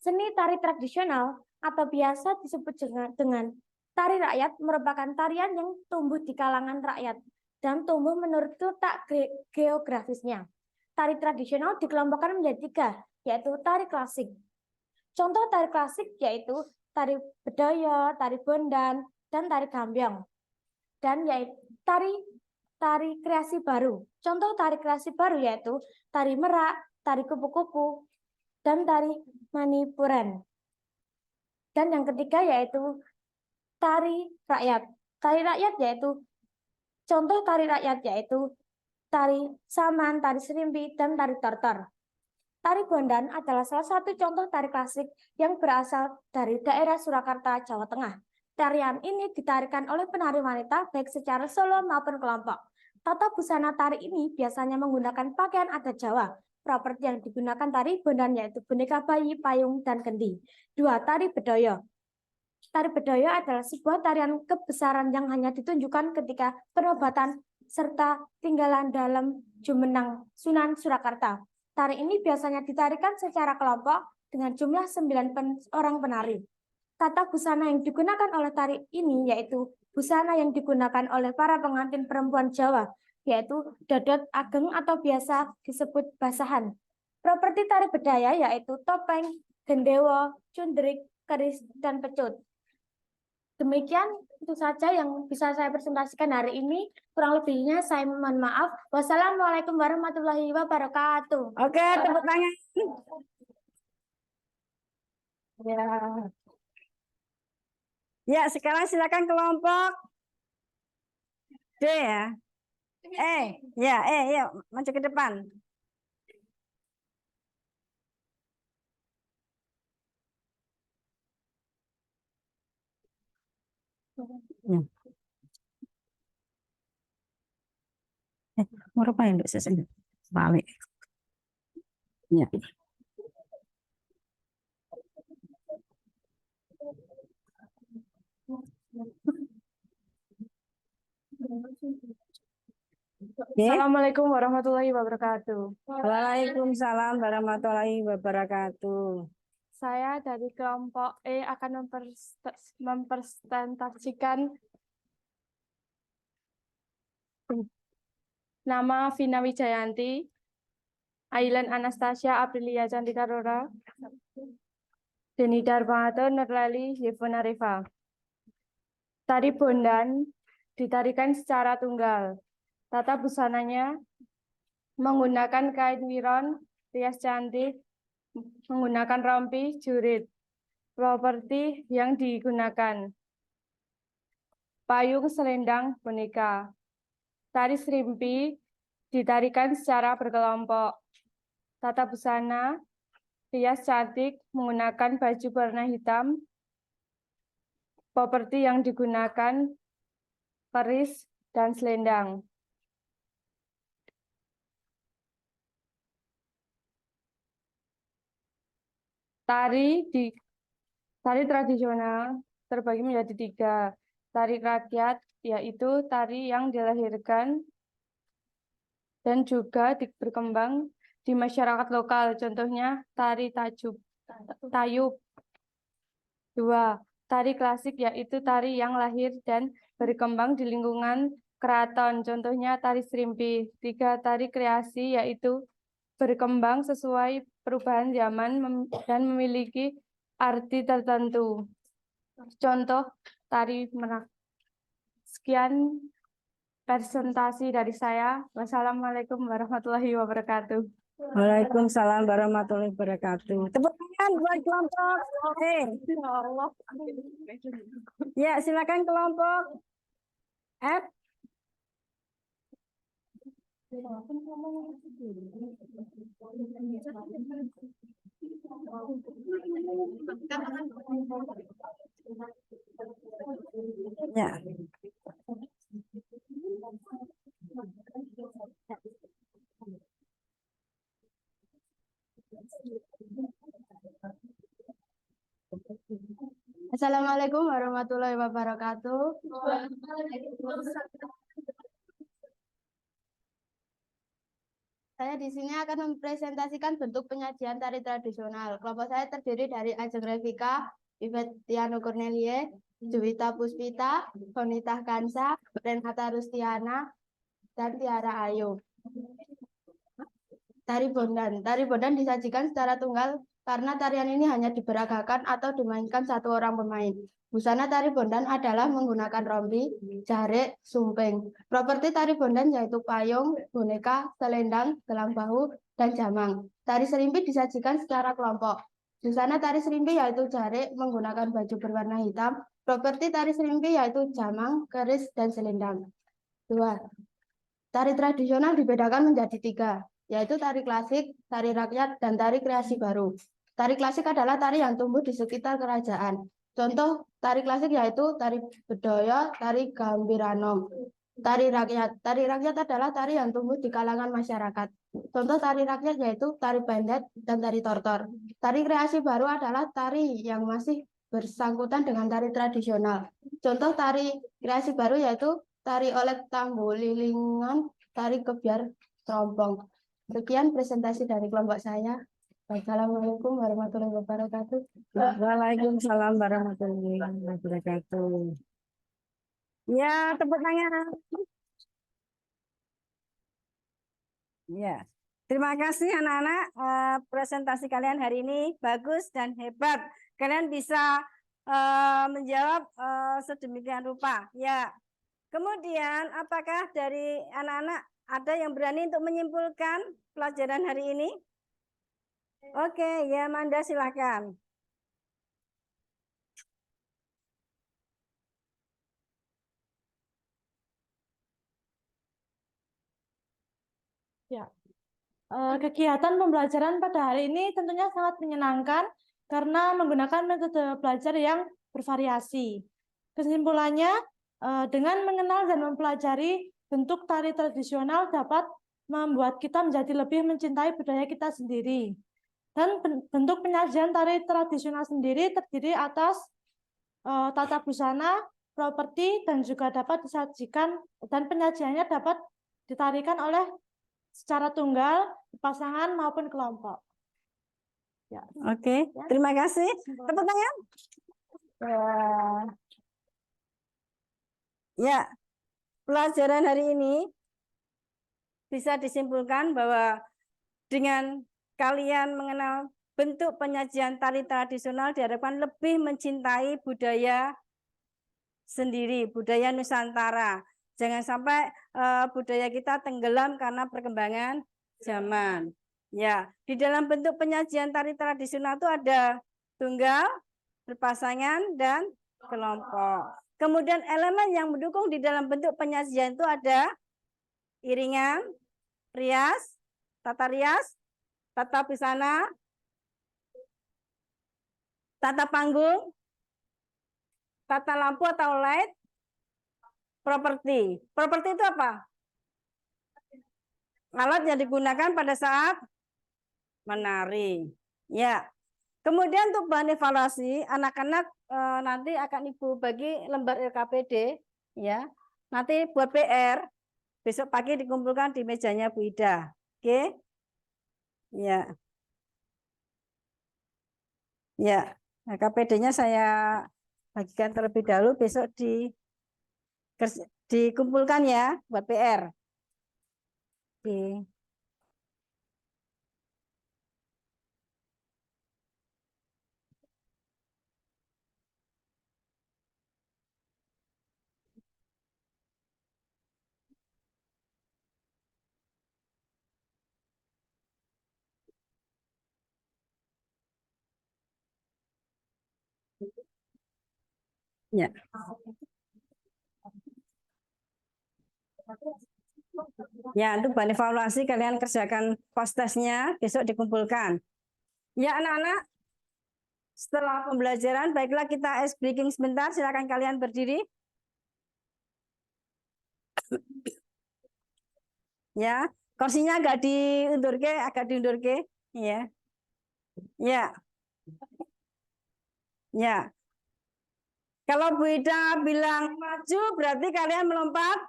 Seni tari tradisional atau biasa disebut dengan tari rakyat merupakan tarian yang tumbuh di kalangan rakyat dan tumbuh menurut letak geografisnya. Tari tradisional dikelompokkan menjadi 3, yaitu tari klasik. Contoh tari klasik yaitu tari Bedoyo, tari Bondan, dan tari Gambyong. Dan yaitu tari kreasi baru. Contoh tari kreasi baru yaitu tari merak, tari kupu-kupu, dan tari manipuran. Dan yang ketiga yaitu tari rakyat. Tari rakyat yaitu contoh tari rakyat yaitu tari saman, tari serimpi, dan tari tortor. Tari Bondan adalah salah satu contoh tari klasik yang berasal dari daerah Surakarta, Jawa Tengah. Tarian ini ditarikan oleh penari wanita baik secara solo maupun kelompok. Tata busana tari ini biasanya menggunakan pakaian adat Jawa. Properti yang digunakan tari Bondan yaitu boneka bayi, payung, dan kendi. 2. Tari Bedoyo. Tari Bedoyo adalah sebuah tarian kebesaran yang hanya ditunjukkan ketika penobatan serta tinggalan dalam Jumenang, Sunan Surakarta. Tari ini biasanya ditarikan secara kelompok dengan jumlah 9 orang penari. Tata busana yang digunakan oleh tari ini yaitu busana yang digunakan oleh para pengantin perempuan Jawa, yaitu dodot ageng atau biasa disebut basahan. Properti tari bedaya yaitu topeng, gendewo, cundrik, keris, dan pecut. Demikian itu saja yang bisa saya presentasikan hari ini. Kurang lebihnya saya mohon maaf. Wassalamualaikum warahmatullahi wabarakatuh. Oke, tepuk tangan. Ya. Ya, sekarang silakan kelompok D ya. Ya, maju ke depan. Ya. Mau ngapain Mbak Sesen? Balik. Ya. Assalamualaikum warahmatullahi wabarakatuh. Waalaikumsalam warahmatullahi wabarakatuh. Saya dari kelompok E akan mempresentasikan nama Vina Wijayanti, Ailen Anastasia Aprilia Cantika Rora, Deni Darmato Nurlali Yevona Reva. Tari Bondan ditarikan secara tunggal. Tata busananya menggunakan kain wiron rias cantik, menggunakan rompi, jurit. Properti yang digunakan. Payung, selendang, boneka. Tari serimpi ditarikan secara berkelompok. Tata busana, rias cantik, menggunakan baju berwarna hitam. Properti yang digunakan, keris dan selendang. Tari tradisional terbagi menjadi 3. Tari rakyat, yaitu tari yang dilahirkan dan juga berkembang di masyarakat lokal. Contohnya tari tayub. 2. Tari klasik, yaitu tari yang lahir dan berkembang di lingkungan keraton. Contohnya tari serimpi. 3. Tari kreasi, yaitu berkembang sesuai perubahan zaman dan memiliki arti tertentu. Contoh tari merak. Sekian presentasi dari saya. Wassalamualaikum warahmatullahi wabarakatuh. Waalaikumsalam warahmatullahi wabarakatuh. Tepuk tangan buat kelompok. Ya, silakan kelompok F. Ya. Assalamualaikum warahmatullahi wabarakatuh. Saya di sini akan mempresentasikan bentuk penyajian tari tradisional. Kelompok saya terdiri dari Ajeng Revika, Yvette Tiano Cornelie, Juwita Puspita, Bonita Kansa, Renata Rustiana, dan Tiara Ayu. Tari Bondan. Tari Bondan disajikan secara tunggal karena tarian ini hanya diberagakan atau dimainkan satu orang pemain. Busana tari Bondan adalah menggunakan rompi, jarik, sumping. Properti tari Bondan yaitu payung, boneka, selendang, gelang bahu, dan jamang. Tari serimpi disajikan secara kelompok. Busana tari serimpi yaitu jarik menggunakan baju berwarna hitam. Properti tari serimpi yaitu jamang, keris, dan selendang. 2. Tari tradisional dibedakan menjadi 3, yaitu tari klasik, tari rakyat, dan tari kreasi baru. Tari klasik adalah tari yang tumbuh di sekitar kerajaan. Contoh tari klasik yaitu tari Bedoyo, tari Gambiranom. Tari rakyat adalah tari yang tumbuh di kalangan masyarakat. Contoh tari rakyat yaitu tari pendet dan tari tortor. Tari kreasi baru adalah tari yang masih bersangkutan dengan tari tradisional. Contoh tari kreasi baru yaitu tari olek tambu lilingan, tari kebiar terompong. Sekian presentasi dari kelompok saya. Wassalamualaikum warahmatullahi wabarakatuh. Waalaikumsalam warahmatullahi wabarakatuh. Ya, tepuk tangan. Ya, terima kasih anak-anak. Presentasi kalian hari ini bagus dan hebat. Kalian bisa menjawab sedemikian rupa. Ya. Kemudian, apakah dari anak-anak ada yang berani untuk menyimpulkan pelajaran hari ini? Oke, ya Manda silakan. Ya, kegiatan pembelajaran pada hari ini tentunya sangat menyenangkan karena menggunakan metode belajar yang bervariasi. Kesimpulannya, dengan mengenal dan mempelajari bentuk tari tradisional dapat membuat kita menjadi lebih mencintai budaya kita sendiri. Dan bentuk penyajian tari tradisional sendiri terdiri atas tata busana, properti, dan juga dapat disajikan dan penyajiannya dapat ditarikan oleh secara tunggal, pasangan maupun kelompok. Ya. Oke, terima kasih. Tepuk tangan. Ya, pelajaran hari ini bisa disimpulkan bahwa dengan kalian mengenal bentuk penyajian tari tradisional diharapkan lebih mencintai budaya sendiri, budaya Nusantara. Jangan sampai budaya kita tenggelam karena perkembangan zaman. Ya, di dalam bentuk penyajian tari tradisional itu ada tunggal, berpasangan, dan kelompok. Kemudian elemen yang mendukung di dalam bentuk penyajian itu ada iringan, rias, tata busana, tata panggung, tata lampu atau light, properti. Properti itu apa? Alat yang digunakan pada saat menari. Ya. Kemudian untuk bahan evaluasi, anak-anak nanti akan Ibu bagi lembar LKPD, ya. Nanti buat PR, besok pagi dikumpulkan di mejanya Bu Ida. Oke? Ya. Ya, LKPD-nya saya bagikan terlebih dahulu, besok dikumpulkan ya buat PR. Oke. Ya. Ya, untuk bahan evaluasi kalian kerjakan post testnya, besok dikumpulkan. Ya, anak-anak, setelah pembelajaran, baiklah kita ice breaking sebentar, silakan kalian berdiri. Ya, kursinya agak diundur ke, ya. Ya. Ya. Kalau Bu Ida bilang maju, berarti kalian melompat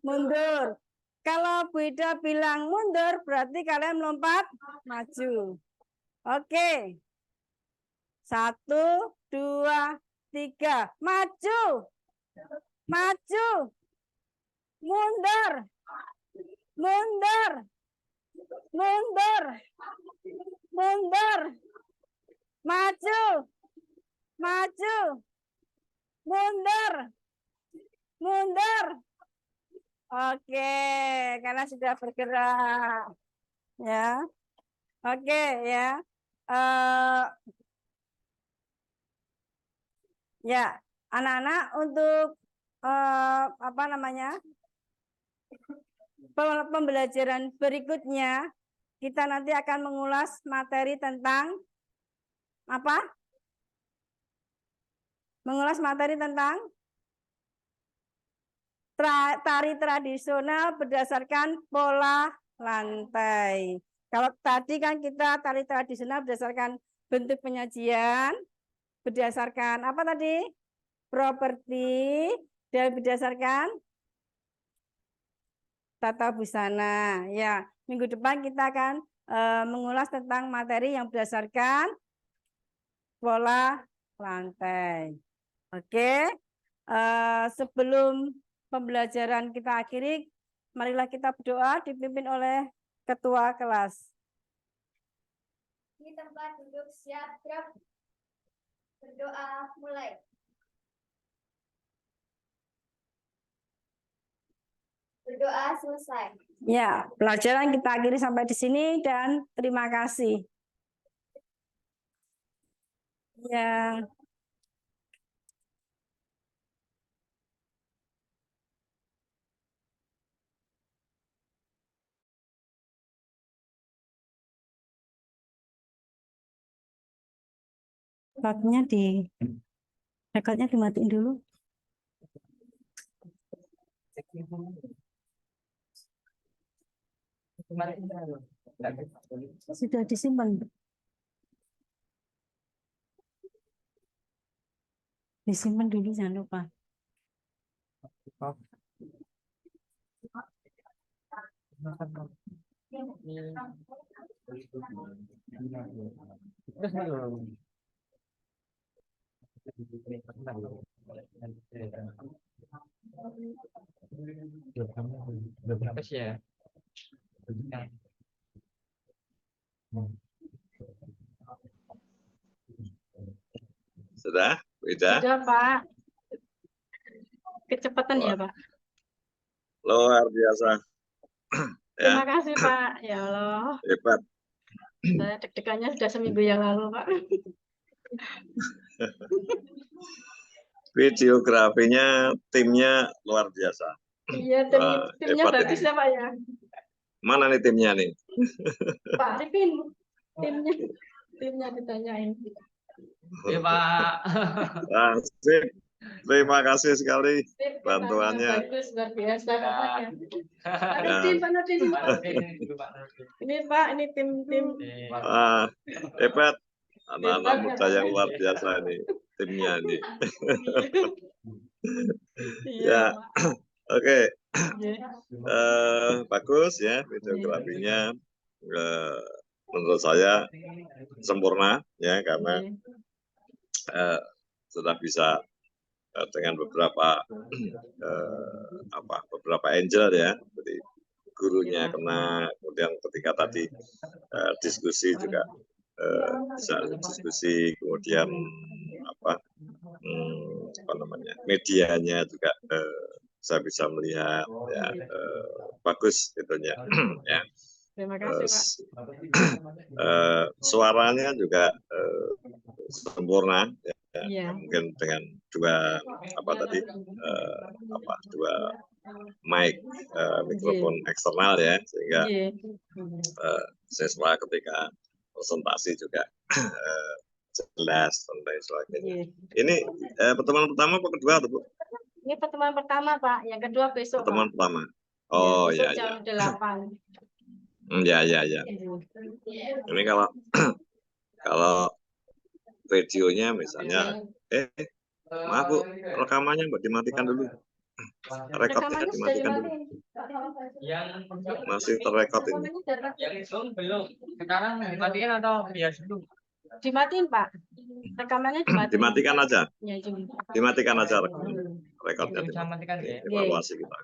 mundur. Kalau Bu Ida bilang mundur, berarti kalian melompat maju. Oke. 1, 2, 3. Maju. Maju. Mundur. Mundur. Mundur. Mundur. Maju. Maju. Mundur. Mundur. Oke, karena sudah bergerak. Ya. Oke, ya. Ya, anak-anak untuk apa namanya? Pembelajaran berikutnya kita nanti akan mengulas materi tentang apa? Mengulas materi tentang tari tradisional berdasarkan pola lantai. Kalau tadi kan kita tari tradisional berdasarkan bentuk penyajian, berdasarkan apa tadi? Properti, dan berdasarkan tata busana. Ya, minggu depan kita akan mengulas tentang materi yang berdasarkan pola lantai. Oke, sebelum pembelajaran kita akhiri, marilah kita berdoa dipimpin oleh ketua kelas. Di tempat duduk siap, gerak. Berdoa mulai. Berdoa selesai. Ya, pelajaran kita akhiri sampai di sini dan terima kasih. Ya. Rekodnya dimatiin dulu. Sudah disimpan. Disimpan dulu, jangan lupa. Berapa sih ya? Sudah, Bu Ida? Sudah, Pak. Kecepatan ya, Pak. Luar biasa. Terima kasih, Pak. Ya Allah. Hebat. Saya deg-degannya sudah seminggu yang lalu, Pak. Videografinya timnya luar biasa. Iya, Wah, timnya hebat bagus ini. ya, Pak ya. Mana nih timnya nih? Pak Arifin, timnya ditanyain. Iya Pak. Wah, sip. Terima kasih sekali Sip, bantuannya. bagus, luar biasa Bapaknya. Pak Ya. Nurdin, Pak Nurdin. Ini Pak, ini tim. Ah, hebat. Anak-anak Hebat, muda yang luar biasa ini timnya ini. Iya, Ya, Pak. oke. Iya. Bagus ya videografinya. Menurut saya sempurna ya karena sudah bisa dengan beberapa beberapa angel ya, jadi gurunya kena, kemudian ketika tadi diskusi juga bisa diskusi, kemudian apa namanya medianya juga saya bisa melihat ya, bagus itunya ya. Terima kasih, Pak. Suaranya juga sempurna ya. Iya. Mungkin dengan dua dua mic mikrofon eksternal ya, sehingga Iya. siswa ketika presentasi juga jelas dan lain sebagainya. Iya. Ini pertemuan pertama apa kedua tuh, Bu? Ini pertemuan pertama, Pak. Yang kedua besok, Pertemuan Pak. pertama. Oh besok ya jam ya. 8. Ya. Ini kalau videonya misalnya, maaf Bu, rekamannya Mbak dimatikan dulu. Rekodnya Rekamannya sudah dimatikan dulu. dimatiin. Yang Masih terrekod ini. yang Zoom belum. Sekarang dimatiin atau biar dulu? Dimatiin, Pak. Rekamannya dimatiin. Dimatikan aja. Ya, Dimatikan aja rekodnya. Bisa matikan ya. Evaluasi kita.